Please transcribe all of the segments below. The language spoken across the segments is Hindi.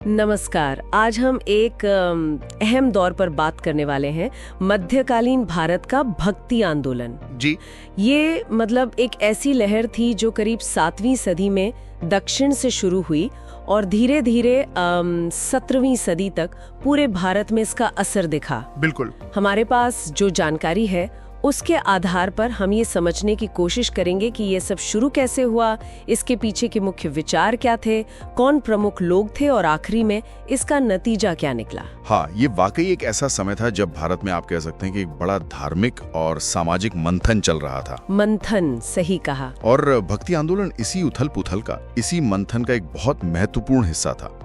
नमस्कार। आज हम एक अहम दौर पर बात करने वाले हैं, मध्यकालीन भारत का भक्ति आंदोलन। जी। ये मतलब एक ऐसी लहर थी जो करीब 7वीं सदी में दक्षिण से शुरू हुई और धीरे धीरे 17वीं सदी तक पूरे भारत में इसका असर दिखा। बिल्कुल। हमारे पास जो जानकारी है उसके आधार पर हम ये समझने की कोशिश करेंगे कि ये सब शुरू कैसे हुआ, इसके पीछे के मुख्य विचार क्या थे, कौन प्रमुख लोग थे और आखिरी में इसका नतीजा क्या निकला। हाँ, ये वाकई एक ऐसा समय था जब भारत में आप कह सकते हैं कि एक बड़ा धार्मिक और सामाजिक मंथन चल रहा था। मंथन, सही कहा। और भक्ति आंदोलन इसी उथल-पुथल का, इसी मंथन का एक बहुत महत्वपूर्ण हिस्सा था।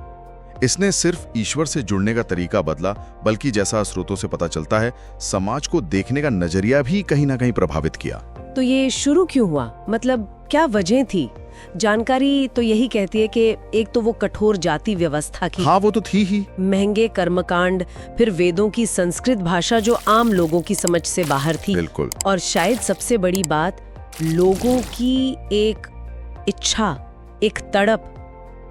इसने सिर्फ ईश्वर से जुड़ने का तरीका बदला, बल्कि जैसा स्रोतों से पता चलता है, समाज को देखने का नजरिया भी कहीं ना कहीं प्रभावित किया। तो ये शुरू क्यों हुआ, मतलब क्या वजह थी? जानकारी तो यही कहती है कि एक तो वो कठोर जाति व्यवस्था की। हाँ, वो तो थी ही। महंगे कर्मकांड, फिर वेदों की संस्कृत भाषा जो आम लोगों की समझ से बाहर थी। बिल्कुल। और शायद सबसे बड़ी बात, लोगों की एक इच्छा, एक तड़प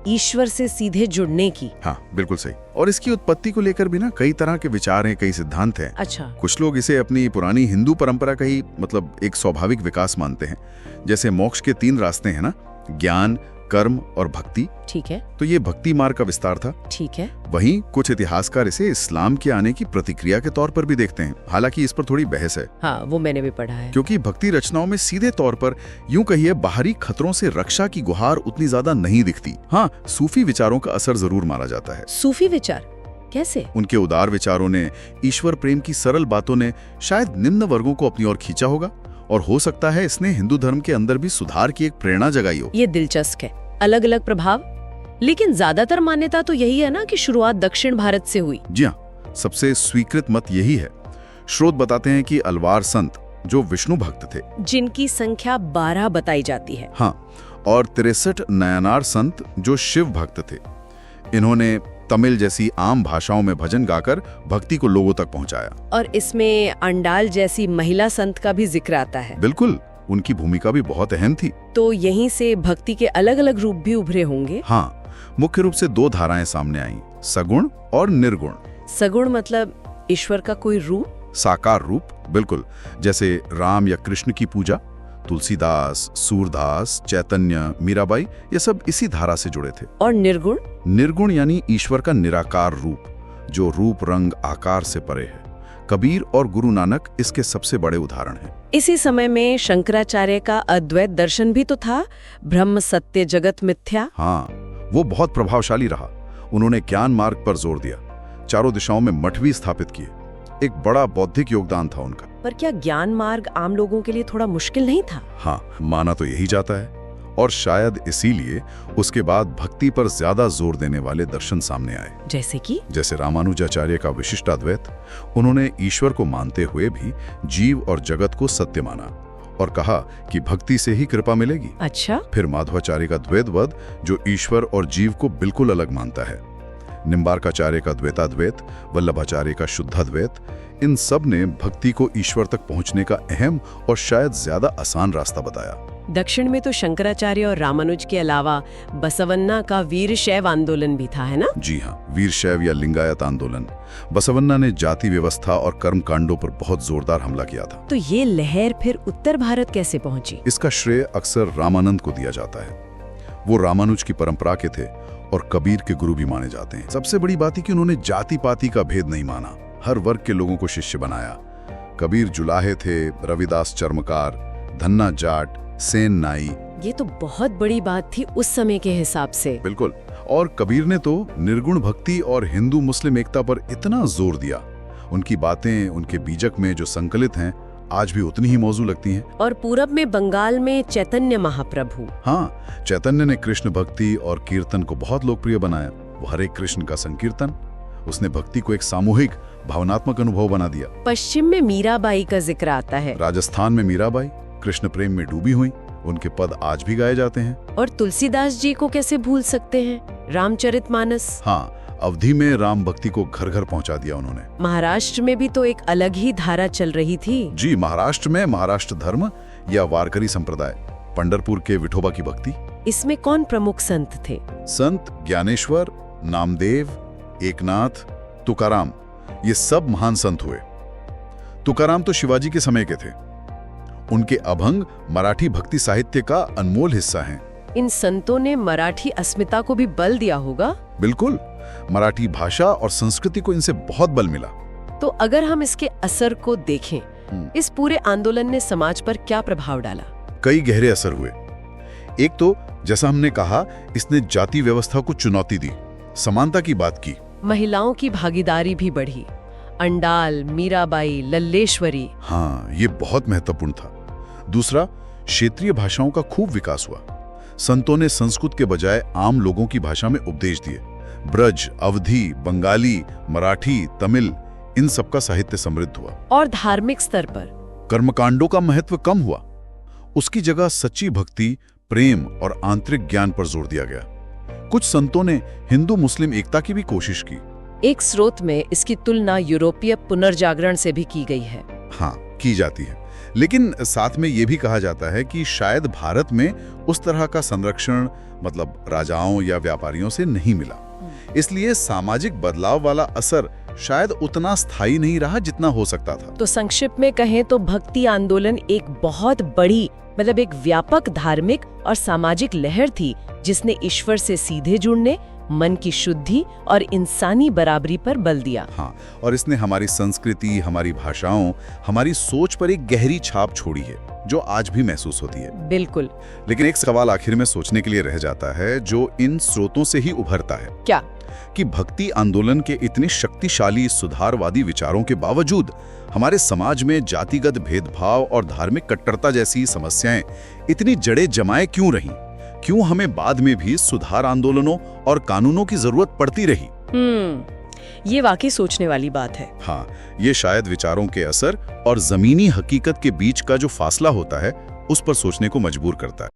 ईश्वर से सीधे जुड़ने की। हाँ, बिल्कुल सही। और इसकी उत्पत्ति को लेकर भी ना कई तरह के विचार हैं, कई सिद्धांत हैं। अच्छा। कुछ लोग इसे अपनी पुरानी हिंदू परंपरा का ही मतलब एक स्वाभाविक विकास मानते हैं। जैसे मोक्ष के 3 रास्ते हैं ना, ज्ञान, कर्म और भक्ति। ठीक है। तो ये भक्ति मार्ग का विस्तार था। ठीक है। वहीं कुछ इतिहासकार इसे इस्लाम के आने की प्रतिक्रिया के तौर पर भी देखते हैं। हालांकि इस पर थोड़ी बहस है। हाँ, वो मैंने भी पढ़ा है। क्योंकि भक्ति रचनाओं में सीधे तौर पर यूं कहिए बाहरी खतरों से रक्षा की गुहार उतनी ज्यादा नहीं दिखती। हाँ, सूफी विचारों का असर जरूर माना जाता है। सूफी विचार कैसे? उनके उदार विचारों ने, ईश्वर प्रेम की सरल बातों ने शायद निम्न वर्गों को अपनी ओर खींचा होगा, और हो सकता है इसने हिंदू धर्म के अंदर भी सुधार की एक प्रेरणा जगाई हो। ये दिलचस्प है, अलग अलग प्रभाव। लेकिन ज्यादातर मान्यता तो यही है ना कि शुरुआत दक्षिण भारत से हुई। जी हाँ, सबसे स्वीकृत मत यही है। स्रोत बताते हैं कि अलवार संत जो विष्णु भक्त थे, जिनकी संख्या 12 बताई जाती है। हाँ, और 63 नयनार संत जो शिव भक्त थे, इन्होंने तमिल जैसी आम भाषाओं में भजन गाकर भक्ति को लोगों तक पहुंचाया। और इसमें अंडाल जैसी महिला संत का भी जिक्र आता है। बिल्कुल, उनकी भूमिका भी बहुत अहम थी। तो यहीं से भक्ति के अलग अलग रूप भी उभरे होंगे। हाँ, मुख्य रूप से 2 धाराएं सामने आईं, सगुण और निर्गुण। सगुण मतलब ईश्वर का कोई रूप? साकार रूप, बिल्कुल। जैसे राम या कृष्ण की पूजा, तुलसीदास, सूरदास, चैतन्य, मीराबाई, ये सब इसी धारा से जुड़े थे। और निर्गुण? निर्गुण यानी ईश्वर का निराकार रूप, जो रूप रंग आकार से परे है। कबीर और गुरु नानक इसके सबसे बड़े उदाहरण हैं। इसी समय में शंकराचार्य का अद्वैत दर्शन भी तो था, ब्रह्म सत्य जगत मिथ्या। हाँ, वो बहुत प्रभावशाली रहा। उन्होंने ज्ञान मार्ग पर जोर दिया, चारों दिशाओं में मठ भी स्थापित किए। एक बड़ा बौद्धिक योगदान था उनका। पर क्या ज्ञान मार्ग आम लोगों के लिए थोड़ा मुश्किल नहीं था? हाँ, माना तो यही जाता है, और शायद इसीलिए उसके बाद भक्ति पर ज्यादा जोर देने वाले दर्शन सामने आए। जैसे रामानुजाचार्य का विशिष्टाद्वैत। उन्होंने ईश्वर को मानते हुए भी जीव और जगत को सत्य माना और कहा कि भक्ति से ही कृपा मिलेगी। अच्छा। फिर माधवाचार्य का द्वैतवाद, जो ईश्वर और जीव को बिल्कुल अलग मानता है। निम्बार्काचार्य का द्वैताद्वैत, वल्लभाचार्य का शुद्धाद्वैत, इन सब ने भक्ति को ईश्वर तक पहुंचने का अहम और शायद ज्यादा आसान रास्ता बताया। दक्षिण में तो शंकराचार्य और रामानुज के अलावा बसवन्ना का वीरशैव आंदोलन भी था, है ना? जी हाँ, वीरशैव या लिंगायत आंदोलन। बसवन्ना ने जाति व्यवस्था और कर्म कांडों पर बहुत जोरदार हमला किया था। तो ये लहर फिर उत्तर भारत कैसे पहुंची? इसका श्रेय अक्सर रामानंद को दिया जाता है। वो रामानुज की परंपरा के थे और कबीर के गुरु भी माने जाते हैं। सबसे बड़ी बात है कि उन्होंने जाति पाति का भेद नहीं माना, हर वर्ग के लोगों को शिष्य बनाया। कबीर जुलाहे थे, रविदास चर्मकार, धन्ना जाट, सेन नाई। ये तो बहुत बड़ी बात थी उस समय के हिसाब से। बिल्कुल। और कबीर ने तो निर्गुण भक्ति और हिंदू मुस्लिम एकता पर इतना जोर दिया। उनकी बातें उनके बीजक में जो संकलित हैं, आज भी उतनी ही मौजू लगती हैं। और पूरब में बंगाल में चैतन्य महाप्रभु। हाँ, चैतन्य ने कृष्ण भक्ति और कीर्तन को बहुत लोकप्रिय बनाया। वो हरे कृष्ण का संकीर्तन, उसने भक्ति को एक सामूहिक भावनात्मक अनुभव बना दिया। पश्चिम में मीराबाई का जिक्र आता है। राजस्थान में मीराबाई कृष्ण प्रेम में डूबी हुई, उनके पद आज भी गाए जाते हैं। और तुलसीदास जी को कैसे भूल सकते हैं, रामचरितमानस। हाँ, अवधि में राम भक्ति को घर घर पहुंचा दिया उन्होंने। महाराष्ट्र में भी तो एक अलग ही धारा चल रही थी। जी, महाराष्ट्र में महाराष्ट्र धर्म या वारकरी संप्रदाय, पंढरपुर के विठोबा की भक्ति। इसमें कौन प्रमुख संत थे? संत ज्ञानेश्वर, नामदेव, एकनाथ, तुकाराम, ये सब महान संत हुए। तुकाराम तो शिवाजी के समय के थे। उनके अभंग मराठी भक्ति साहित्य का अनमोल हिस्सा हैं। इन संतों ने मराठी अस्मिता को भी बल दिया होगा। बिल्कुल, मराठी भाषा और संस्कृति को इनसे बहुत बल मिला। तो अगर हम इसके असर को देखें, इस पूरे आंदोलन ने समाज पर क्या प्रभाव डाला? कई गहरे असर हुए। एक तो जैसा हमने कहा, इसने जाति व्यवस्था को चुनौती दी, समानता की बात की। महिलाओं की भागीदारी भी बढ़ी। अंडाल, मीराबाई, लल्लेश्वरी। हाँ, ये बहुत महत्वपूर्ण था। दूसरा, क्षेत्रीय भाषाओं का खूब विकास हुआ। संतों ने संस्कृत के बजाय आम लोगों की भाषा में उपदेश दिए। ब्रज, अवधी, बंगाली, मराठी, तमिल, इन सब का साहित्य समृद्ध हुआ। और धार्मिक स्तर पर कर्मकांडों का महत्व कम हुआ। उसकी जगह सच्ची भक्ति, प्रेम और आंतरिक ज्ञान पर जोर दिया गया। कुछ संतों ने हिंदू मुस्लिम एकता की भी कोशिश की। एक स्रोत में इसकी तुलना यूरोपीय पुनर्जागरण से भी की गई है। हाँ, की जाती है, लेकिन साथ में ये भी कहा जाता है कि शायद भारत में उस तरह का संरक्षण, मतलब राजाओं या व्यापारियों से नहीं मिला। इसलिए सामाजिक बदलाव वाला असर शायद उतना स्थायी नहीं रहा जितना हो सकता था। तो संक्षिप्त में कहें तो भक्ति आंदोलन एक बहुत बड़ी, मतलब एक व्यापक धार्मिक और सामाजिक लहर थी, जिसने ईश्वर से सीधे जुड़ने, मन की शुद्धि और इंसानी बराबरी पर बल दिया। हाँ, और इसने हमारी संस्कृति, हमारी भाषाओं, हमारी सोच पर एक गहरी छाप छोड़ी है, जो आज भी महसूस होती है। बिल्कुल। लेकिन एक सवाल आखिर में सोचने के लिए रह जाता है, जो इन स्रोतों से ही उभरता है। क्या? कि भक्ति आंदोलन के इतने शक्तिशाली सुधारवादी विचारों के बावजूद हमारे समाज में जातिगत भेदभाव और धार्मिक कट्टरता जैसी समस्याएं इतनी जड़ें जमाए क्यों रहीं? क्यों हमें बाद में भी सुधार आंदोलनों और कानूनों की जरूरत पड़ती रही? ये वाकई सोचने वाली बात है। हाँ, ये शायद विचारों के असर और जमीनी हकीकत के बीच का जो फासला होता है, उस पर सोचने को मजबूर करता है।